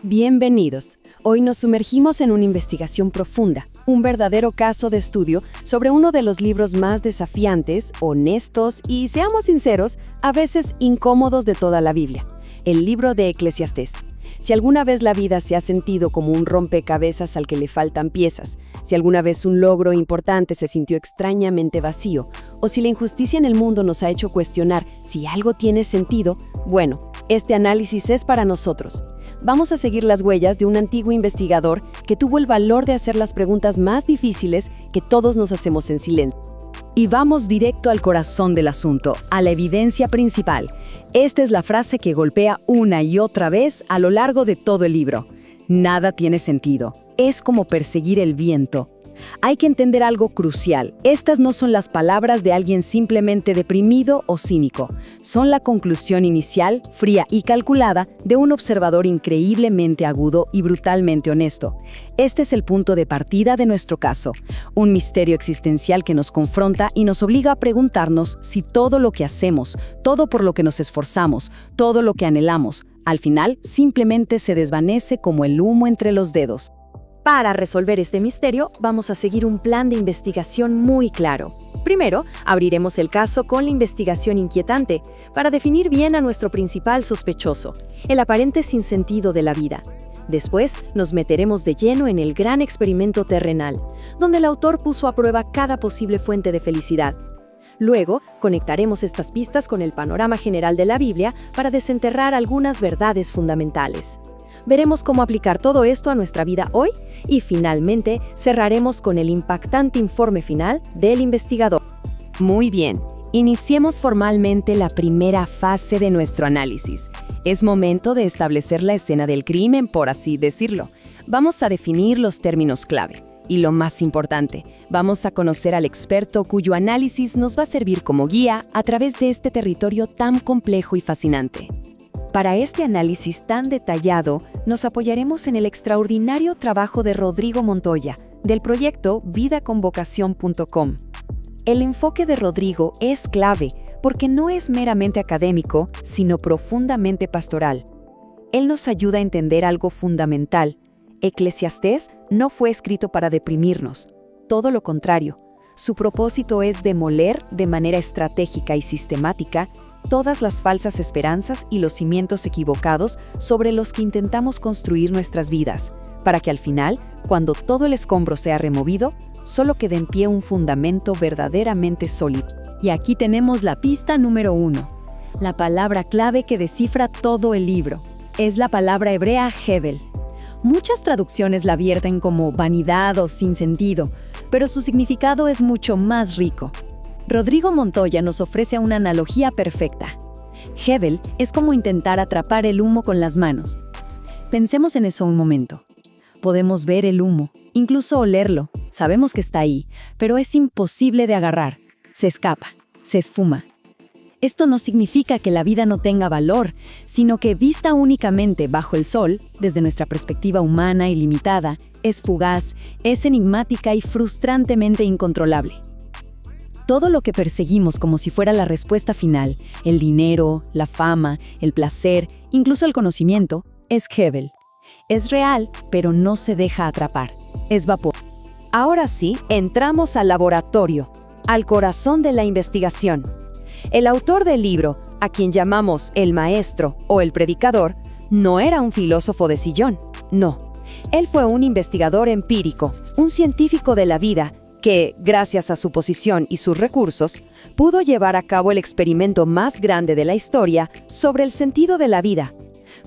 Bienvenidos. Hoy nos sumergimos en una investigación profunda, un verdadero caso de estudio sobre uno de los libros más desafiantes, honestos y, seamos sinceros, a veces incómodos de toda la Biblia, el libro de Eclesiastés. Si alguna vez la vida se ha sentido como un rompecabezas al que le faltan piezas, si alguna vez un logro importante se sintió extrañamente vacío, o si la injusticia en el mundo nos ha hecho cuestionar si algo tiene sentido, bueno, este análisis es para nosotros. Vamos a seguir las huellas de un antiguo investigador que tuvo el valor de hacer las preguntas más difíciles que todos nos hacemos en silencio. Y vamos directo al corazón del asunto, a la evidencia principal. Esta es la frase que golpea una y otra vez a lo largo de todo el libro. Nada tiene sentido. Es como perseguir el viento. Hay que entender algo crucial. Estas no son las palabras de alguien simplemente deprimido o cínico. Son la conclusión inicial, fría y calculada, de un observador increíblemente agudo y brutalmente honesto. Este es el punto de partida de nuestro caso. Un misterio existencial que nos confronta y nos obliga a preguntarnos si todo lo que hacemos, todo por lo que nos esforzamos, todo lo que anhelamos, al final simplemente se desvanece como el humo entre los dedos. Para resolver este misterio, vamos a seguir un plan de investigación muy claro. Primero, abriremos el caso con la investigación inquietante, para definir bien a nuestro principal sospechoso, el aparente sinsentido de la vida. Después, nos meteremos de lleno en el gran experimento terrenal, donde el autor puso a prueba cada posible fuente de felicidad. Luego, conectaremos estas pistas con el panorama general de la Biblia para desenterrar algunas verdades fundamentales. Veremos cómo aplicar todo esto a nuestra vida hoy y finalmente cerraremos con el impactante informe final del investigador. Muy bien, iniciemos formalmente la primera fase de nuestro análisis. Es momento de establecer la escena del crimen, por así decirlo. Vamos a definir los términos clave. Y lo más importante, vamos a conocer al experto cuyo análisis nos va a servir como guía a través de este territorio tan complejo y fascinante. Para este análisis tan detallado, nos apoyaremos en el extraordinario trabajo de Rodrigo Montoya, del proyecto vidaconvocación.com. El enfoque de Rodrigo es clave porque no es meramente académico, sino profundamente pastoral. Él nos ayuda a entender algo fundamental. Eclesiastés no fue escrito para deprimirnos, todo lo contrario. Su propósito es demoler de manera estratégica y sistemática todas las falsas esperanzas y los cimientos equivocados sobre los que intentamos construir nuestras vidas, para que al final, cuando todo el escombro sea removido, solo quede en pie un fundamento verdaderamente sólido. Y aquí tenemos la pista número 1. La palabra clave que descifra todo el libro. Es la palabra hebrea Hevel. Muchas traducciones la vierten como vanidad o sin sentido, pero su significado es mucho más rico. Rodrigo Montoya nos ofrece una analogía perfecta. Hevel es como intentar atrapar el humo con las manos. Pensemos en eso un momento. Podemos ver el humo, incluso olerlo, sabemos que está ahí, pero es imposible de agarrar. Se escapa, se esfuma. Esto no significa que la vida no tenga valor, sino que vista únicamente bajo el sol, desde nuestra perspectiva humana y limitada, es fugaz, es enigmática y frustrantemente incontrolable. Todo lo que perseguimos como si fuera la respuesta final, el dinero, la fama, el placer, incluso el conocimiento, es Hevel. Es real, pero no se deja atrapar. Es vapor. Ahora sí, entramos al laboratorio, al corazón de la investigación. El autor del libro, a quien llamamos el maestro o el predicador, no era un filósofo de sillón, no. Él fue un investigador empírico, un científico de la vida que, gracias a su posición y sus recursos, pudo llevar a cabo el experimento más grande de la historia sobre el sentido de la vida.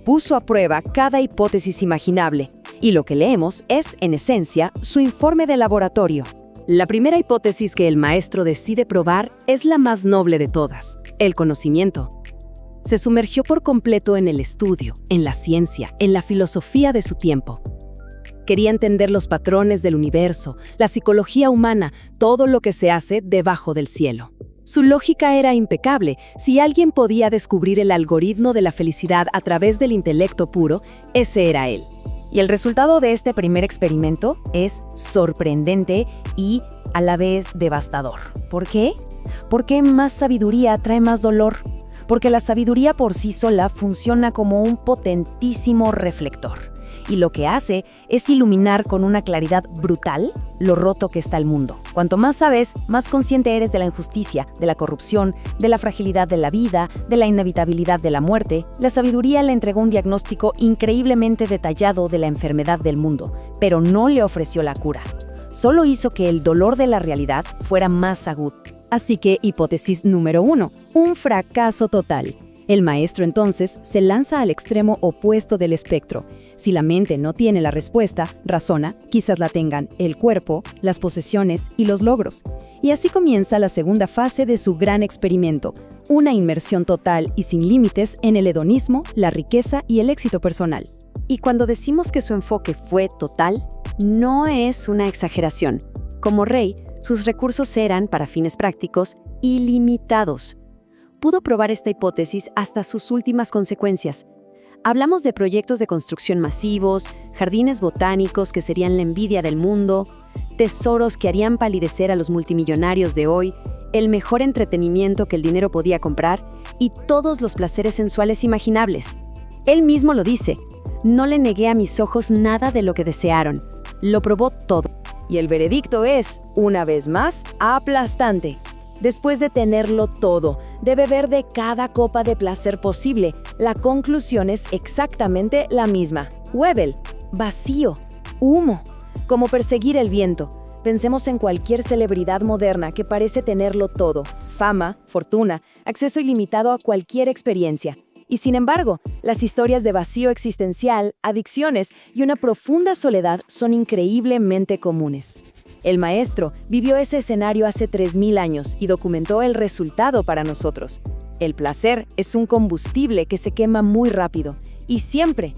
Puso a prueba cada hipótesis imaginable, y lo que leemos es, en esencia, su informe de laboratorio. La primera hipótesis que el maestro decide probar es la más noble de todas, el conocimiento. Se sumergió por completo en el estudio, en la ciencia, en la filosofía de su tiempo. Quería entender los patrones del universo, la psicología humana, todo lo que se hace debajo del cielo. Su lógica era impecable. Si alguien podía descubrir el algoritmo de la felicidad a través del intelecto puro, ese era él. Y el resultado de este primer experimento es sorprendente y a la vez devastador. ¿Por qué? Porque más sabiduría trae más dolor. porque la sabiduría por sí sola funciona como un potentísimo reflector. Y lo que hace es iluminar con una claridad brutal lo roto que está el mundo. Cuanto más sabes, más consciente eres de la injusticia, de la corrupción, de la fragilidad de la vida, de la inevitabilidad de la muerte. La sabiduría le entregó un diagnóstico increíblemente detallado de la enfermedad del mundo, pero no le ofreció la cura. Solo hizo que el dolor de la realidad fuera más agudo. Así que, hipótesis número 1, un fracaso total. El maestro entonces se lanza al extremo opuesto del espectro. Si la mente no tiene la respuesta, razona, quizás la tengan el cuerpo, las posesiones y los logros. Y así comienza la segunda fase de su gran experimento, una inmersión total y sin límites en el hedonismo, la riqueza y el éxito personal. Y cuando decimos que su enfoque fue total, no es una exageración. Como rey, sus recursos eran, para fines prácticos, ilimitados. Pudo probar esta hipótesis hasta sus últimas consecuencias. Hablamos de proyectos de construcción masivos, jardines botánicos que serían la envidia del mundo, tesoros que harían palidecer a los multimillonarios de hoy, el mejor entretenimiento que el dinero podía comprar y todos los placeres sensuales imaginables. Él mismo lo dice, no le negué a mis ojos nada de lo que desearon, lo probó todo. Y el veredicto es, una vez más, aplastante. Después de tenerlo todo, de beber de cada copa de placer posible, la conclusión es exactamente la misma. Webel, vacío, humo, como perseguir el viento. Pensemos en cualquier celebridad moderna que parece tenerlo todo, fama, fortuna, acceso ilimitado a cualquier experiencia. Y sin embargo, las historias de vacío existencial, adicciones y una profunda soledad son increíblemente comunes. El maestro vivió ese escenario hace 3000 años y documentó el resultado para nosotros. El placer es un combustible que se quema muy rápido y siempre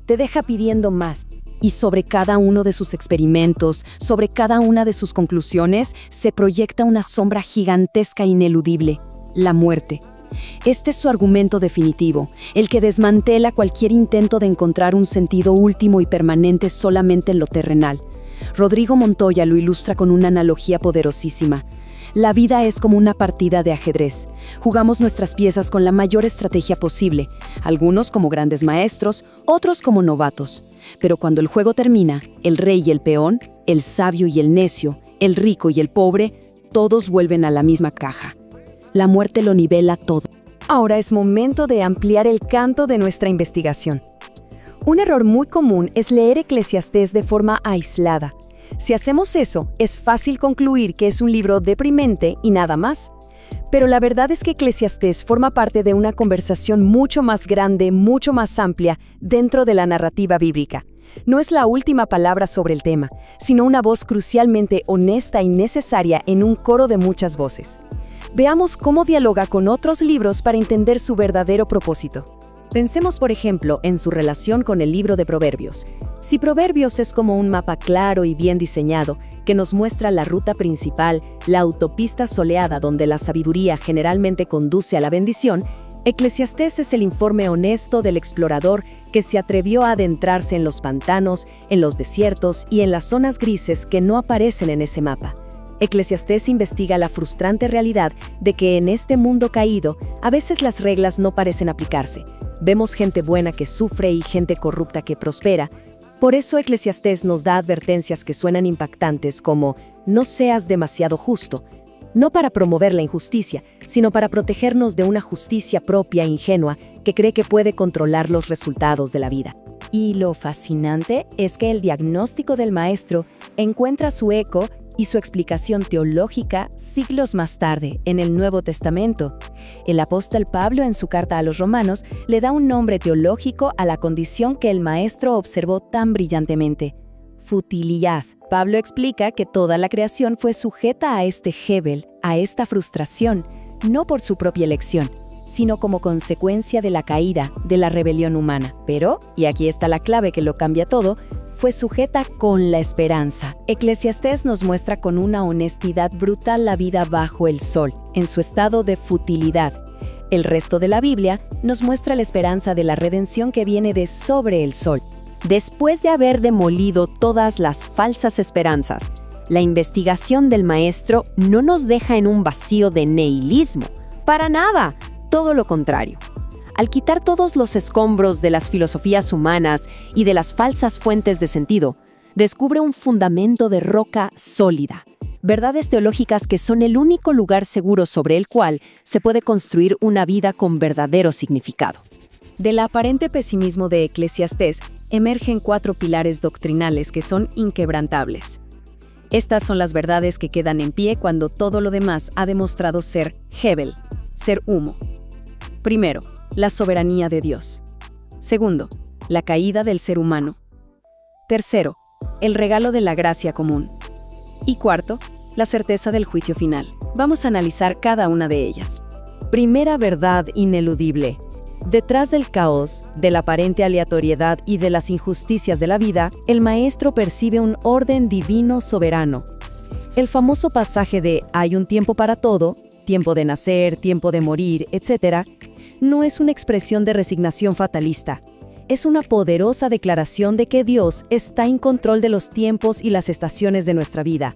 te deja pidiendo más. Y sobre cada uno de sus experimentos, sobre cada una de sus conclusiones, se proyecta una sombra gigantesca e ineludible: la muerte. Este es su argumento definitivo, el que desmantela cualquier intento de encontrar un sentido último y permanente solamente en lo terrenal. Rodrigo Montoya lo ilustra con una analogía poderosísima. La vida es como una partida de ajedrez. Jugamos nuestras piezas con la mayor estrategia posible, algunos como grandes maestros, otros como novatos. Pero cuando el juego termina, el rey y el peón, el sabio y el necio, el rico y el pobre, todos vuelven a la misma caja. La muerte lo nivela todo. Ahora es momento de ampliar el canto de nuestra investigación. Un error muy común es leer Eclesiastés de forma aislada. Si hacemos eso, es fácil concluir que es un libro deprimente y nada más. Pero la verdad es que Eclesiastés forma parte de una conversación mucho más grande, mucho más amplia, dentro de la narrativa bíblica. No es la última palabra sobre el tema, sino una voz crucialmente honesta y necesaria en un coro de muchas voces. Veamos cómo dialoga con otros libros para entender su verdadero propósito. Pensemos, por ejemplo, en su relación con el libro de Proverbios. Si Proverbios es como un mapa claro y bien diseñado, que nos muestra la ruta principal, la autopista soleada donde la sabiduría generalmente conduce a la bendición, Eclesiastés es el informe honesto del explorador que se atrevió a adentrarse en los pantanos, en los desiertos y en las zonas grises que no aparecen en ese mapa. Eclesiastés investiga la frustrante realidad de que en este mundo caído, a veces las reglas no parecen aplicarse. Vemos gente buena que sufre y gente corrupta que prospera. Por eso Eclesiastés nos da advertencias que suenan impactantes como «no seas demasiado justo», no para promover la injusticia, sino para protegernos de una justicia propia e ingenua que cree que puede controlar los resultados de la vida. Y lo fascinante es que el diagnóstico del maestro encuentra su eco y su explicación teológica siglos más tarde, en el Nuevo Testamento. El apóstol Pablo, en su carta a los Romanos, le da un nombre teológico a la condición que el maestro observó tan brillantemente: futilidad. Pablo explica que toda la creación fue sujeta a este Hebel, a esta frustración, no por su propia elección, sino como consecuencia de la caída, de la rebelión humana. Pero, y aquí está la clave que lo cambia todo, fue sujeta con la esperanza. Eclesiastés nos muestra con una honestidad brutal la vida bajo el sol, en su estado de futilidad. El resto de la Biblia nos muestra la esperanza de la redención que viene de sobre el sol. Después de haber demolido todas las falsas esperanzas, la investigación del maestro no nos deja en un vacío de nihilismo. Para nada. todo lo contrario. Al quitar todos los escombros de las filosofías humanas y de las falsas fuentes de sentido, descubre un fundamento de roca sólida, verdades teológicas que son el único lugar seguro sobre el cual se puede construir una vida con verdadero significado. Del aparente pesimismo de Eclesiastés emergen 4 pilares doctrinales que son inquebrantables. Estas son las verdades que quedan en pie cuando todo lo demás ha demostrado ser Hebel, ser humo. Primero, la soberanía de Dios. Segundo, la caída del ser humano. Tercero, el regalo de la gracia común. Y cuarto, la certeza del juicio final. Vamos a analizar cada una de ellas. Primera verdad ineludible. Detrás del caos, de la aparente aleatoriedad y de las injusticias de la vida, el maestro percibe un orden divino soberano. El famoso pasaje de «hay un tiempo para todo», tiempo de nacer, tiempo de morir, etc., no es una expresión de resignación fatalista. Es una poderosa declaración de que Dios está en control de los tiempos y las estaciones de nuestra vida.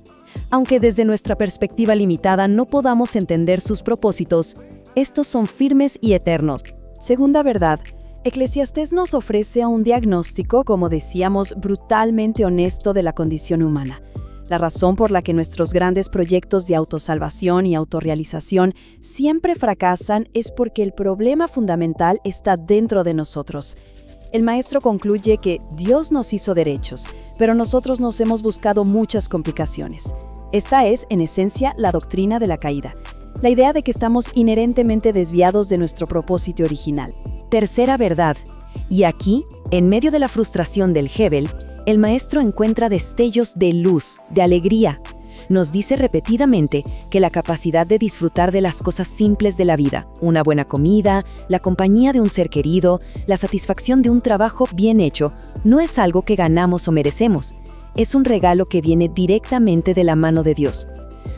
Aunque desde nuestra perspectiva limitada no podamos entender sus propósitos, estos son firmes y eternos. Segunda verdad, Eclesiastés nos ofrece un diagnóstico, como decíamos, brutalmente honesto de la condición humana. La razón por la que nuestros grandes proyectos de autosalvación y autorrealización siempre fracasan es porque el problema fundamental está dentro de nosotros. El maestro concluye que Dios nos hizo derechos, pero nosotros nos hemos buscado muchas complicaciones. Esta es, en esencia, la doctrina de la caída. La idea de que estamos inherentemente desviados de nuestro propósito original. Tercera verdad. Y aquí, en medio de la frustración del Hebel, el maestro encuentra destellos de luz, de alegría. Nos dice repetidamente que la capacidad de disfrutar de las cosas simples de la vida, una buena comida, la compañía de un ser querido, la satisfacción de un trabajo bien hecho, no es algo que ganamos o merecemos. Es un regalo que viene directamente de la mano de Dios.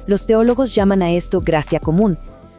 Los teólogos llaman a esto gracia común.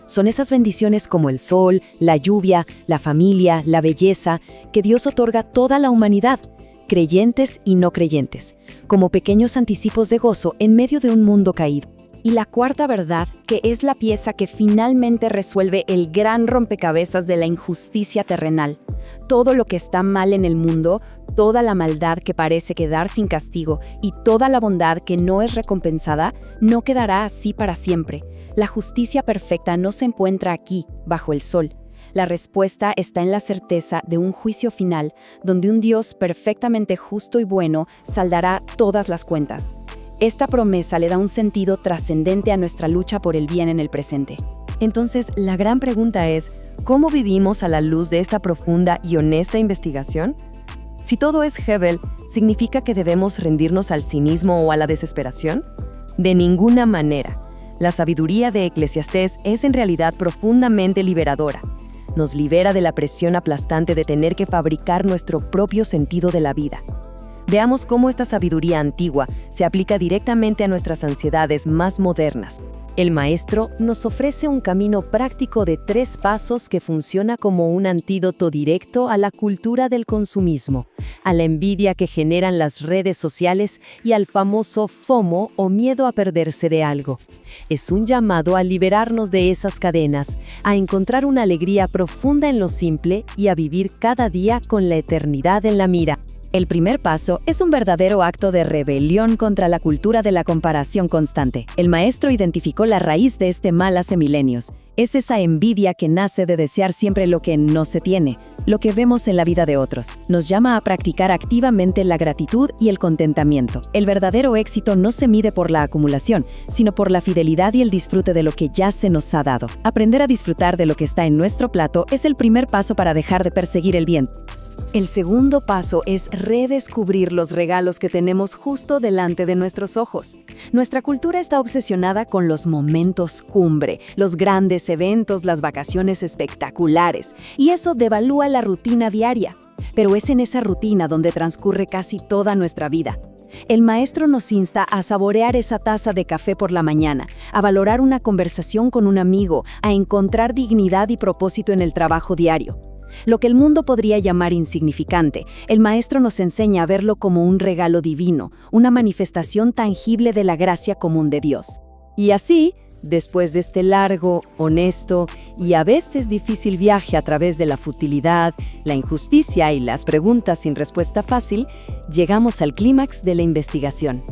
Son esas bendiciones como el sol, la lluvia, la familia, la belleza, que Dios otorga a toda la humanidad, creyentes y no creyentes, como pequeños anticipos de gozo en medio de un mundo caído. Y la cuarta verdad, que es la pieza que finalmente resuelve el gran rompecabezas de la injusticia terrenal. Todo lo que está mal en el mundo, toda la maldad que parece quedar sin castigo y toda la bondad que no es recompensada, no quedará así para siempre. La justicia perfecta no se encuentra aquí, bajo el sol. La respuesta está en la certeza de un juicio final, donde un Dios perfectamente justo y bueno saldará todas las cuentas. Esta promesa le da un sentido trascendente a nuestra lucha por el bien en el presente. Entonces, la gran pregunta es, ¿cómo vivimos a la luz de esta profunda y honesta investigación? Si todo es Hebel, ¿significa que debemos rendirnos al cinismo o a la desesperación? De ninguna manera. La sabiduría de Eclesiastés es en realidad profundamente liberadora. Nos libera de la presión aplastante de tener que fabricar nuestro propio sentido de la vida. Veamos cómo esta sabiduría antigua se aplica directamente a nuestras ansiedades más modernas. El maestro nos ofrece un camino práctico de 3 pasos que funciona como un antídoto directo a la cultura del consumismo, a la envidia que generan las redes sociales y al famoso FOMO o miedo a perderse de algo. Es un llamado a liberarnos de esas cadenas, a encontrar una alegría profunda en lo simple y a vivir cada día con la eternidad en la mira. El primer paso es un verdadero acto de rebelión contra la cultura de la comparación constante. El maestro identificó la raíz de este mal hace milenios. Es esa envidia que nace de desear siempre lo que no se tiene, lo que vemos en la vida de otros. Nos llama a practicar activamente la gratitud y el contentamiento. El verdadero éxito no se mide por la acumulación, sino por la fidelidad y el disfrute de lo que ya se nos ha dado. Aprender a disfrutar de lo que está en nuestro plato es el primer paso para dejar de perseguir el bien. El segundo paso es redescubrir los regalos que tenemos justo delante de nuestros ojos. Nuestra cultura está obsesionada con los momentos cumbre, los grandes eventos, las vacaciones espectaculares, y eso devalúa la rutina diaria. Pero es en esa rutina donde transcurre casi toda nuestra vida. El maestro nos insta a saborear esa taza de café por la mañana, a valorar una conversación con un amigo, a encontrar dignidad y propósito en el trabajo diario. Lo que el mundo podría llamar insignificante, el maestro nos enseña a verlo como un regalo divino, una manifestación tangible de la gracia común de Dios. Y así, Después de este largo, honesto y a veces difícil viaje a través de la futilidad, la injusticia y las preguntas sin respuesta fácil, llegamos al clímax de la investigación.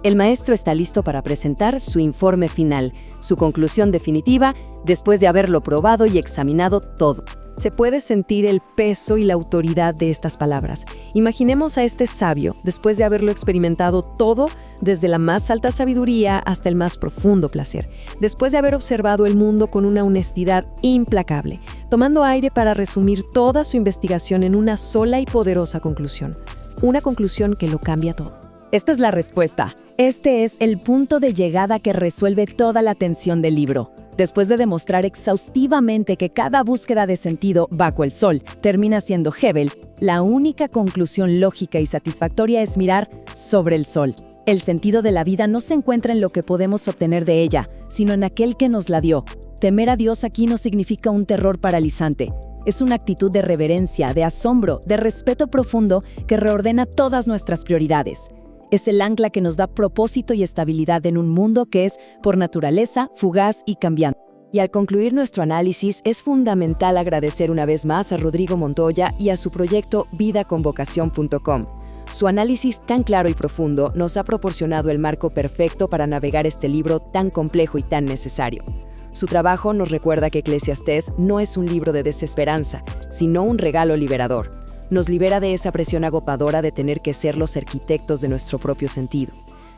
El maestro está listo para presentar su informe final, su conclusión definitiva, después de haberlo probado y examinado todo. Se puede sentir el peso y la autoridad de estas palabras. Imaginemos a este sabio, después de haberlo experimentado todo, desde la más alta sabiduría hasta el más profundo placer, después de haber observado el mundo con una honestidad implacable, tomando aire para resumir toda su investigación en una sola y poderosa conclusión. Una conclusión que lo cambia todo. Esta es la respuesta. Este es el punto de llegada que resuelve toda la tensión del libro. Después de demostrar exhaustivamente que cada búsqueda de sentido bajo el sol termina siendo Hebel, la única conclusión lógica y satisfactoria es mirar sobre el sol. El sentido de la vida no se encuentra en lo que podemos obtener de ella, sino en aquel que nos la dio. Temer a Dios aquí no significa un terror paralizante. Es una actitud de reverencia, de asombro, de respeto profundo que reordena todas nuestras prioridades. Es el ancla que nos da propósito y estabilidad en un mundo que es, por naturaleza, fugaz y cambiante. Y al concluir nuestro análisis, es fundamental agradecer una vez más a Rodrigo Montoya y a su proyecto vidaconvocación.com. Su análisis tan claro y profundo nos ha proporcionado el marco perfecto para navegar este libro tan complejo y tan necesario. Su trabajo nos recuerda que Eclesiastés no es un libro de desesperanza, sino un regalo liberador. Nos libera de esa presión agopadora de tener que ser los arquitectos de nuestro propio sentido.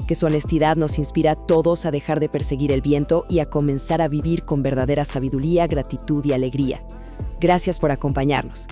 Que su honestidad nos inspira a todos a dejar de perseguir el viento y a comenzar a vivir con verdadera sabiduría, gratitud y alegría. Gracias por acompañarnos.